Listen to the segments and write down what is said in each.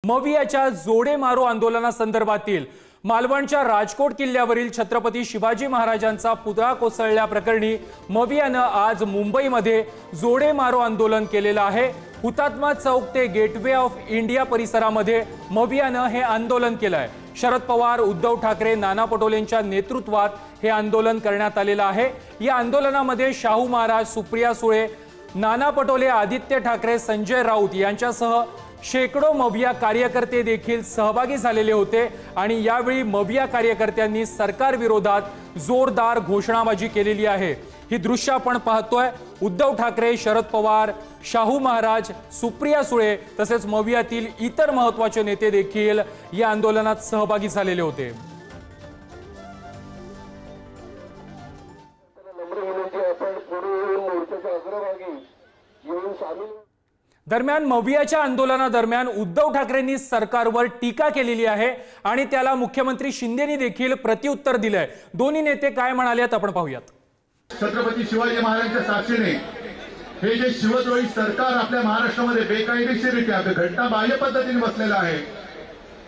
मवियाच्या जोडे मारो आंदोलनासंदर्भातील मालवणच्या राजकोट किल्ल्यावरील छत्रपती शिवाजी महाराजांचा पुतळा कोसळल्याप्रकरणी मवियाने आज मुंबईमध्ये जोडे मारो आंदोलन केलेलं आहे। हुतात्मा चौक ते गेटवे ऑफ इंडिया परिसरामध्ये मवियाने हे आंदोलन केलं आहे। शरद पवार, उद्धव ठाकरे, नाना पटोलेंच्या नेतृत्वात हे आंदोलन करण्यात आलेलं आहे। या आंदोलनामध्ये शाहू महाराज, सुप्रिया सुळे, नाना पटोले, आदित्य ठाकरे, संजय राऊत यांच्यासह शेकडो मविया कार्यकर्ते देखील सहभागी झालेले होते आणि यावेळी मविया कार्यकर्त्यांनी सरकार विरोधात जोरदार घोषणाबाजी केलेली आहे। ही दृश्य आपण पाहतोय। उद्धव ठाकरे, शरद पवार, शाहू महाराज, सुप्रिया सुळे तसेच मवियातील इतर महत्त्वाचे नेते देखील या आंदोलनात सहभागी झालेले होते। दरम्यान मवियाच्या आंदोलनादरम्यान उद्धव ठाकरेंनी सरकारवर टीका केलेली आहे आणि त्याला मुख्यमंत्री शिंदेनी देखील प्रत्युत्तर दिलंय। दोन्ही नेते काय म्हणालेत आपण पाहूयात। छत्रपती शिवाजी महाराजांच्या साक्षीने हे जे शिवद्रोही सरकार आपल्या महाराष्ट्रामध्ये बेकायदेशीररित्या घटनाबाह्य पद्धतीने बसलेलं आहे,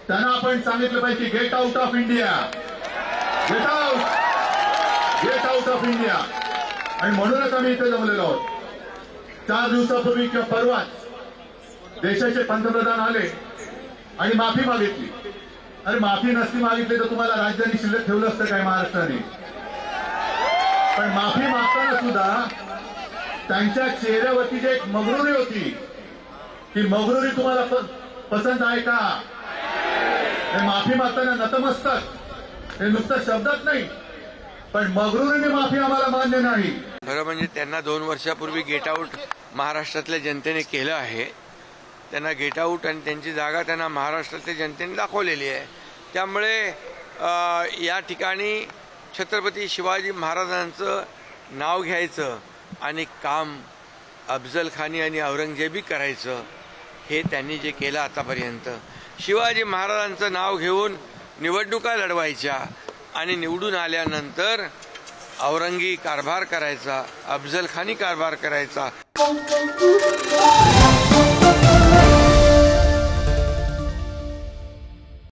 त्यांना आपण सांगितलं पाहिजे की get out of India, get out of India. आणि म्हणूनच आम्ही इथे जमलेलो आहोत। 4 दिवसापूर्वी किंवा परवाच देशाचे पंतप्रधान आले आणि माफी मागितली। अरे माफी नसती मागितली तर तुम्हाला राजधानी शिल्लक ठेवलं असतं काय महाराष्ट्राने? पण माफी मागताना सुद्धा त्यांच्या चेहऱ्यावरती जे एक मगरुरी होती, ती मगरुरी तुम्हाला पसंत आहे का? माफी मागताना नतमस्तक, हे नुसतं शब्दात नाही पण मगरुरीने माफी आम्हाला मान्य नाही। खरं म्हणजे त्यांना 2 वर्षापूर्वी गेट आउट महाराष्ट्रातल्या जनतेने केलं आहे। त्यांना गेट आउट आणि त्यांची जागा त्यांना महाराष्ट्रातल्या जनतेने दाखवलेली आहे। त्यामुळे या ठिकाणी छत्रपती शिवाजी महाराजांचं नाव घ्यायचं आणि काम अफजलखानी आणि औरंगजेबी करायचं, हे त्यांनी जे केलं आतापर्यंत। शिवाजी महाराजांचं नाव घेऊन निवडणुका लढवायच्या आणि निवडून आल्यानंतर औरंगी कारभार करायचा, अफजलखानी कारभार करायचा।